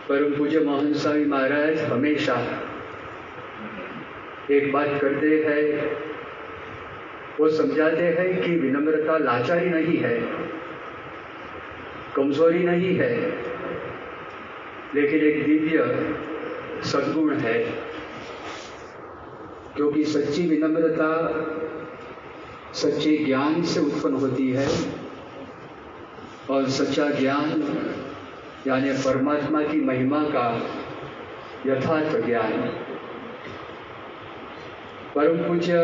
परम पूज्य मोहन स्वामी महाराज हमेशा एक बात करते हैं, वो समझाते हैं कि विनम्रता लाचारी नहीं है, कमजोरी नहीं है, लेकिन एक दिव्य सद्गुण है। क्योंकि सच्ची विनम्रता सच्चे ज्ञान से उत्पन्न होती है और सच्चा ज्ञान यानी परमात्मा की महिमा का यथार्थ ज्ञान। परम पूज्य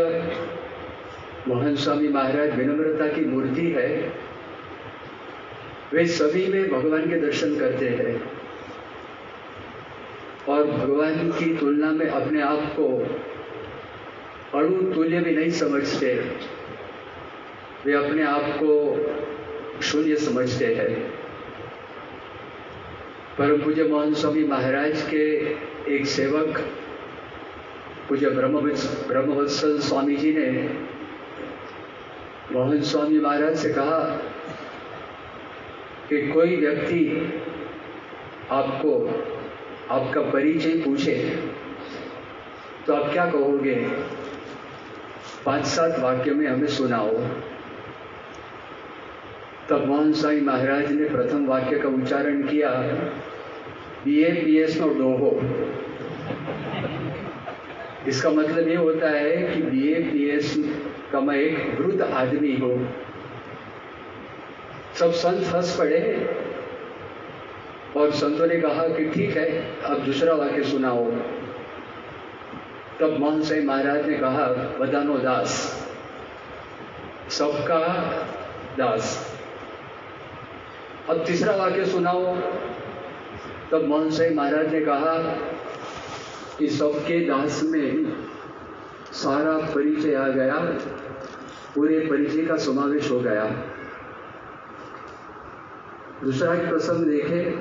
मोहन स्वामी महाराज विनम्रता की मूर्ति है। वे सभी में भगवान के दर्शन करते हैं और भगवान की तुलना में अपने आप को अणु तुल्य भी नहीं समझते। वे अपने आप को शून्य समझते हैं। परम पूज्य मोहन स्वामी महाराज के एक सेवक पूज्य ब्रह्मवत्सल स्वामी जी ने मोहन स्वामी महाराज से कहा कि कोई व्यक्ति आपको आपका परिचय पूछे तो आप क्या कहोगे? 5-7 वाक्य में हमें सुनाओ। तब मोहन स्वामी महाराज ने प्रथम वाक्य का उच्चारण किया, BA-BS नो डोहो। इसका मतलब ये होता है कि BA-BS का मैं एक वृद्ध आदमी हूँ। सब संत हंस पड़े और संतों ने कहा कि ठीक है, अब दूसरा वाक्य सुनाओ। तब मोहन स्वामी महाराज ने कहा, बदानो दास, सबका दास। अब तीसरा वाक्य सुनाओ। तब मोहन स्वामी महाराज ने कहा कि सबके दास में सारा परिचय आ गया, पूरे परिचय का समावेश हो गया। दूसरा एक प्रसंग देखें,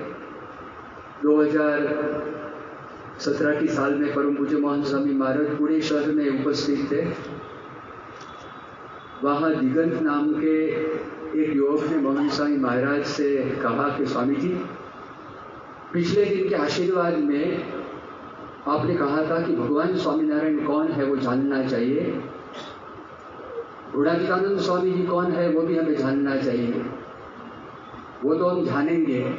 2017 की साल में परम पूज्य मोहन स्वामी महाराज पुणे शहर में उपस्थित थे। वहाँ दिगंत नाम के एक युवक ने मोहन स्वामी महाराज से कहा कि स्वामी जी, पिछले दिन के आशीर्वाद में आपने कहा था कि भगवान स्वामीनारायण कौन है वो जानना चाहिए, गुणातीतानंद स्वामी जी कौन है वो भी हमें जानना चाहिए। वो तो हम जानेंगे,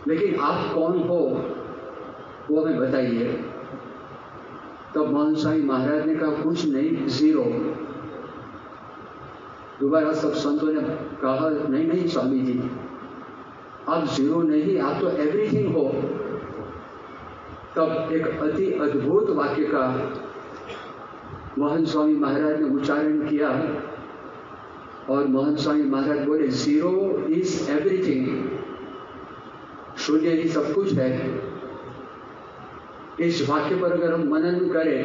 लेकिन आप कौन हो वो हमें बताइए। तब मोहन स्वामी महाराज ने कहा, कुछ नहीं, 0। दोबारा सब संतों ने कहा, नहीं स्वामी जी, आप 0 नहीं, आप तो एवरीथिंग हो। तब एक अति अद्भुत वाक्य का मोहन स्वामी महाराज ने उच्चारण किया और मोहन स्वामी महाराज बोले, 0 इज एवरीथिंग, शून्य ही सब कुछ है। इस वाक्य पर अगर हम मनन करें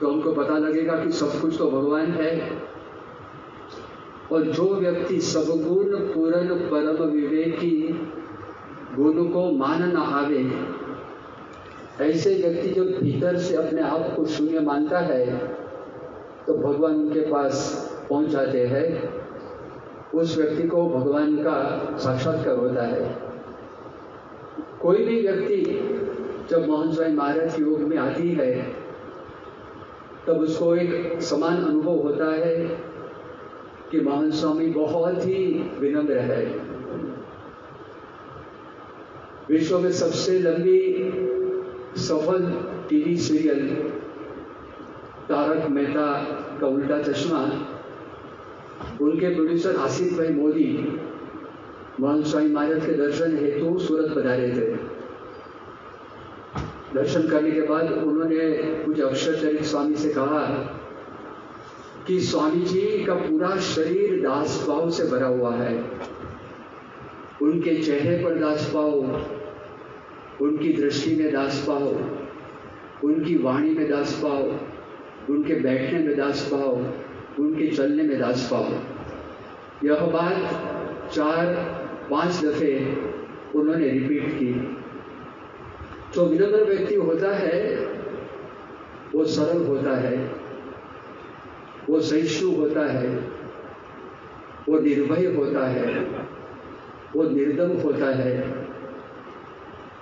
तो हमको पता लगेगा कि सब कुछ तो भगवान है। और जो व्यक्ति सबगुण पूर्ण परम विवेकी गुण को मान न आवे, ऐसे व्यक्ति जब भीतर से अपने आप को शून्य मानता है तो भगवान उनके पास पहुंच जाते हैं। उस व्यक्ति को भगवान का साक्षात्कार होता है। कोई भी व्यक्ति जब मोहन स्वामी महाराज के योग में आती है तब उसको एक समान अनुभव होता है कि मोहन स्वामी बहुत ही विनम्र है। विश्व में सबसे लंबी सफल टीवी सीरियल तारक मेहता का उल्टा चश्मा, उनके प्रोड्यूसर आसिफ भाई मोदी मोहन स्वामी महाराज के दर्शन हेतु सूरत पधारे थे। दर्शन करने के बाद उन्होंने कुछ अक्षरचरित स्वामी से कहा कि स्वामी जी का पूरा शरीर दास भाव से भरा हुआ है। उनके चेहरे पर दास भाव, उनकी दृष्टि में दास भाव, उनकी वाणी में दास भाव, उनके बैठने में दास भाव, उनके चलने में दास भाव। यह बात 4-5 दफे उन्होंने रिपीट की। जो विनम्र व्यक्ति होता है वो सरल होता है, वो सहिष्णु होता है, वो निर्भय होता है, वो निर्दम होता है,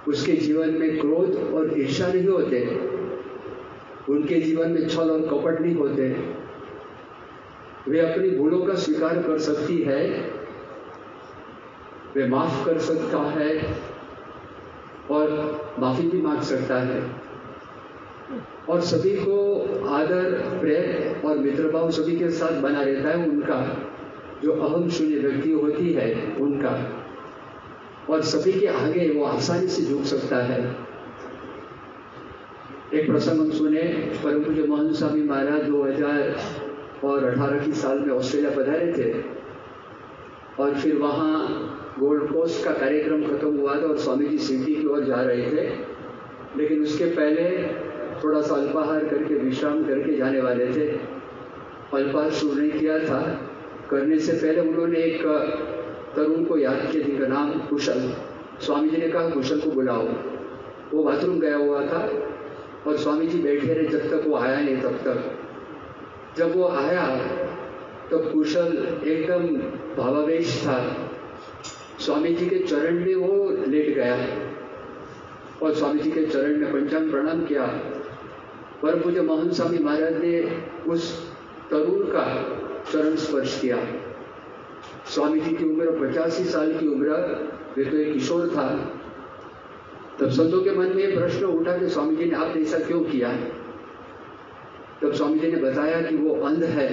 उसके जीवन में क्रोध और ईर्ष्या नहीं होते, उनके जीवन में छल और कपट नहीं होते, वे अपनी भूलों का स्वीकार कर सकती है, वे माफ कर सकता है और माफी भी मांग सकता है, और सभी को आदर, प्रेम और मित्रभाव सभी के साथ बना रहता है उनका, जो अहम शून्य व्यक्ति होती है उनका, और सभी के आगे वो आसानी से झुक सकता है। एक प्रसंग हम सुने, परम पूज्य मोहन स्वामी महाराज 2018 की साल में ऑस्ट्रेलिया पधारे थे, और फिर वहाँ गोल्ड कोस्ट का कार्यक्रम खत्म हुआ था और स्वामी जी सिडनी की ओर जा रहे थे, लेकिन उसके पहले थोड़ा सा अल्पाहार करके विश्राम करके जाने वाले थे। अल्पाहार शुरू नहीं किया था, करने से पहले उन्होंने एक तरुण को याद किया जिनका नाम कुशल। स्वामी जी ने कहा कुशल को बुलाओ। वो बाथरूम गया हुआ था और स्वामी जी बैठे रहे जब तक वो आया नहीं, तब तक जब वो आया तो कुशल एकदम भावावेश था। स्वामी जी के चरण में वो लेट गया और स्वामी जी के चरण में पंचांग प्रणाम किया। परम पूज्य मोहन स्वामी महाराज ने उस तरुण का चरण स्पर्श किया। स्वामी जी की उम्र 85 साल की उम्र, वे तो एक किशोर था। तब संतों के मन में प्रश्न उठा कि स्वामी जी ने आपने ऐसा क्यों किया। तब स्वामी जी ने बताया कि वो अंध है,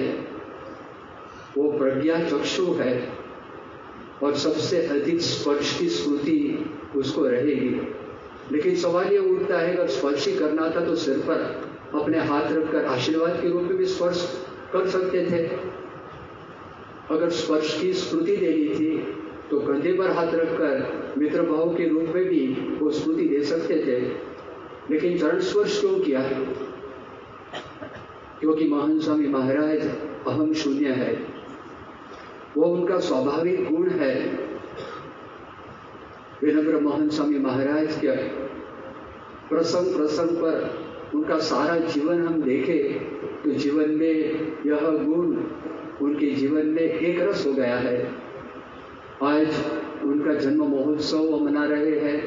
वो प्रज्ञा चक्षु है और सबसे अधिक स्पर्श की स्मृति उसको रहेगी। लेकिन सवाल ये उठता है, अगर स्पर्श ही करना था तो सिर पर अपने हाथ रखकर आशीर्वाद के रूप में भी स्पर्श कर सकते थे। अगर स्पर्श की स्मृति देनी थी तो कंधे पर हाथ रखकर मित्र भाव के रूप में भी वो स्मृति दे सकते थे। लेकिन चरण स्पर्श क्यों किया? क्योंकि मोहन स्वामी महाराज अहम शून्य है, वो उनका स्वाभाविक गुण है। विनम्र मोहन स्वामी महाराज के प्रसंग प्रसंग पर उनका सारा जीवन हम देखें तो जीवन में यह गुण उनके जीवन में एक रस हो गया है। आज उनका जन्म महोत्सव मना रहे हैं,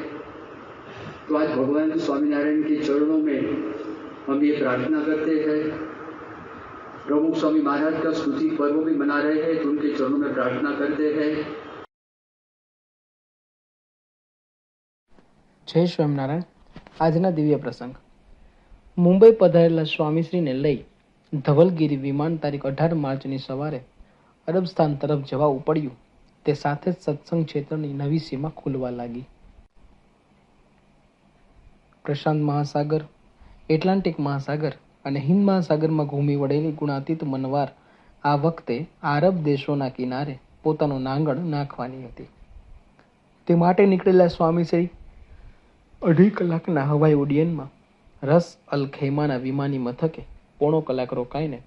तो आज भगवान स्वामीनारायण के चरणों में हम ये प्रार्थना करते हैं। प्रमुख स्वामी महाराज का स्तुति पर्व भी मना रहे हैं, तो उनके चरणों में प्रार्थना करते हैं। જય સ્વામિનારાયણ। આજના દિવ્ય પ્રસંગ મુંબઈ પધારેલા સ્વામીશ્રીને લઈ ધવલગીરી વિમાન તારીખ 18 માર્ચની સવારે અરબસ્તાન તરફ જવા ઉપડ્યું, તે સાથે જ સત્સંગ ક્ષેત્રની નવી સીમા ખુલવા લાગી। પ્રશાંત મહાસાગર, એટલાન્ટિક મહાસાગર અને હિન્દ મહાસાગરમાં ઘૂમી વળેલી ગુણાતીત મનવાર આ વખતે આરબ દેશોના કિનારે પોતાનું નાંગણ નાખવાની હતી। તે માટે નીકળેલા સ્વામીશ્રી 2.5 કલાકના હવાઈ ઉડ્ડયનમાં રસ અલ ખૈમાના વિમાની મથકે પોણો કલાક રોકાઈને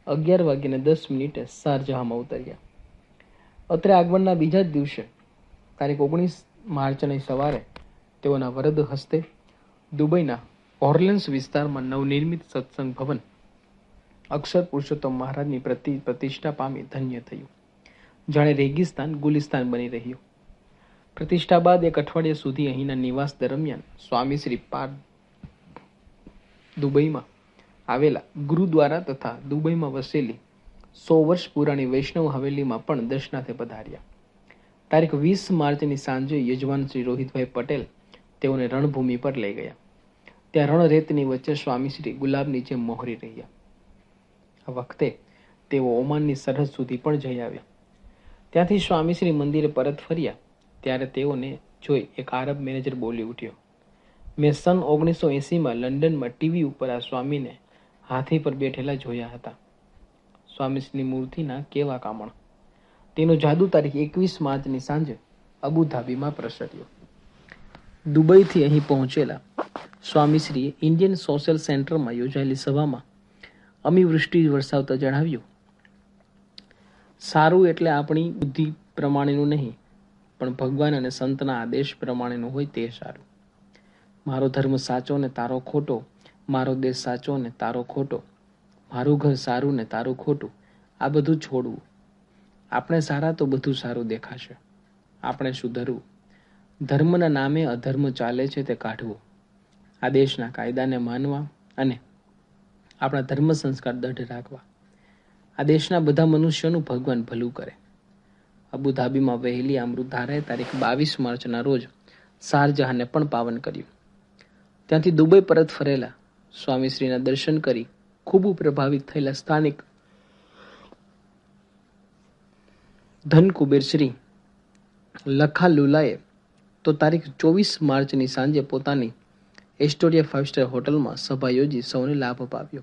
11:10 શારજહામાં ઉતર્યા। અત્રે આગમનના બીજા જ દિવસે તારીખ 19 માર્ચની સવારે તેઓના વરદ હસ્તે દુબઈના ઓર્લેન્સ વિસ્તારમાં નવનિર્મિત સત્સંગ ભવન અક્ષર પુરુષોત્તમ મહારાજની પ્રતિષ્ઠા પામી ધન્ય થયું, જાણે રેગિસ્તાન ગુલિસ્તાન બની રહ્યું। પ્રતિષ્ઠા બાદ એક અઠવાડિયા સુધી અહીંના નિવાસ દરમિયાન સ્વામીશ્રી પાર્થ દુબઈમાં આવેલા ગુરુદ્વારા તથા દુબઈમાં વસેલી 100 વર્ષ પુરાણી વૈષ્ણવ હવેલીમાં પણ દર્શનાર્થે પધાર્યા। તારીખ 20 માર્ચની સાંજે યજમાન શ્રી રોહિતભાઈ પટેલ તેઓને રણભૂમિ પર લઈ ગયા। ત્યાં રણરેતની વચ્ચે સ્વામીશ્રી ગુલાબની જેમ મોહરી રહ્યા। આ વખતે તેઓ ઓમાનની સરહદ સુધી પણ જઈ આવ્યા। ત્યાંથી સ્વામીશ્રી મંદિરે પરત ફર્યા ત્યારે તેઓને જોઈ એક આરબ મેનેજર બોલી ઉઠ્યો, મેં સન 1980માં લંડનમાં ટીવી ઉપર આ સ્વામીને હાથી પર બેઠેલા જોયા હતા। સ્વામીશ્રીની મૂર્તિના કેવા કામણ! તેનો જાદુ તારીખ 21 માર્ચની સાંજે અબુધાબીમાં પ્રસર્યો। દુબઈથી અહીં પહોંચેલા સ્વામીશ્રીએ ઇન્ડિયન સોશિયલ સેન્ટરમાં યોજાયેલી સભામાં અમીવૃષ્ટિ વરસાવતા જણાવ્યું, સારું એટલે આપણી બુદ્ધિ પ્રમાણેનું નહીં, પણ ભગવાન અને સંતના આદેશ પ્રમાણેનું હોય તે સારું। મારો ધર્મ સાચો ને તારો ખોટો, મારો દેશ સાચો ને તારો ખોટો, મારું ઘર સારું ને તારું ખોટું, આ બધું છોડવું। આપણે સારા તો બધું સારું દેખાશે, આપણે સુધરવું। ધર્મના નામે અધર્મ ચાલે છે તે કાઢવો, આ દેશના કાયદાને માનવા અને આપણા ધર્મ સંસ્કાર દઢ રાખવા. આ દેશના બધા મનુષ્યોનું ભગવાન ભલું કરે. અબુધાબીમાં વહેલી અમૃતધારાએ તારીખ 22 માર્ચના રોજ શારજહાંને પણ પાવન કર્યું. ત્યાંથી દુબઈ પરત ફરેલા સ્વામીશ્રીના દર્શન કરી ખૂબ પ્રભાવિત થયેલા સ્થાનિક ધન કુબેર શ્રી લખા લુલાએ તો તારીખ 24 માર્ચની સાંજે પોતાની એસ્ટોરિયા 5 સ્ટાર હોટલમાં સભા યોજી સૌને લાભ અપાવ્યો.